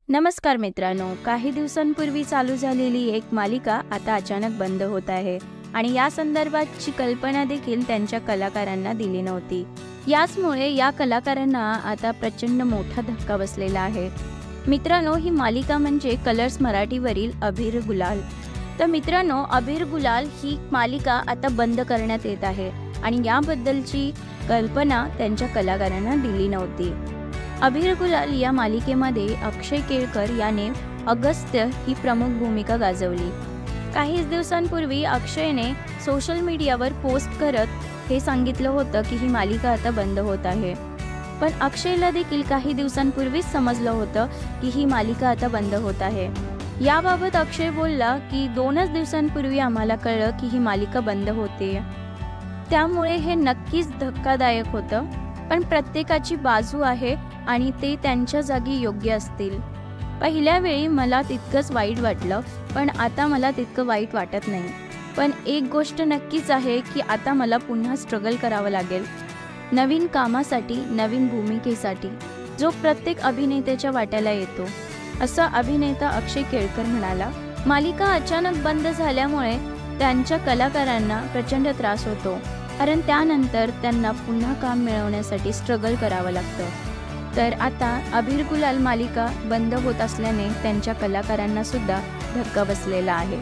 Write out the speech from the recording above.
नमस्कार मित्रांनो, काही दिवसांपूर्वी चालू झालेली एक मालिका आता अचानक बंद होत आहे आणि या संदर्भातची कल्पना देखील त्यांच्या कलाकारांना दिली नव्हती. याचमुळे या कलाकारांना आता प्रचंड मोठा धक्का बसलेला आहे. मित्रांनो, ही मालिका म्हणजे कलर्स मराठीवरील अबीर गुलाल. तर मित्रांनो, अबीर गुलाल ही मालिका आता बंद करण्यात येत आहे आणि याबद्दलची कल्पना त्यांच्या कलाकारांना दिली नव्हती. अबीर गुलाल या मालिकेमध्ये अक्षय केळकर याने अगस्त्य ही प्रमुख भूमिका गाजवली. काहीच दिवसांपूर्वी अक्षयने सोशल मीडियावर पोस्ट करत हे सांगितलं होतं की ही मालिका आता बंद होत आहे. पण अक्षयला देखील काही दिवसांपूर्वीच समजलं होतं की ही मालिका आता बंद होत आहे. याबाबत अक्षय बोलला की 2च दिवसांपूर्वी आम्हाला कळलं की ही मालिका बंद होते. त्यामुळे हे नक्कीच धक्कादायक होतं, पण प्रत्येकाची बाजू आहे आणि ते त्यांच्या जागी योग्य असतील. पहिल्या वेळी मला तितकंच वाईट वाटलं, पण आता मला तितकं वाईट वाटत नाही. पण एक गोष्ट नक्कीच आहे की आता मला पुन्हा स्ट्रगल करावं लागेल, नवीन कामासाठी, नवीन भूमिकेसाठी, जो प्रत्येक अभिनेत्याच्या वाट्याला येतो, असं अभिनेता अक्षय केळकर म्हणाला. मालिका अचानक बंद झाल्यामुळे त्यांच्या कलाकारांना प्रचंड त्रास होतो, कारण त्यानंतर त्यांना पुन्हा काम मिळवण्यासाठी स्ट्रगल करावं लागतं. तर आता अबीर गुलाल मालिका बंद होत असल्याने त्यांच्या कलाकारांना सुद्धा धक्का बसलेला आहे.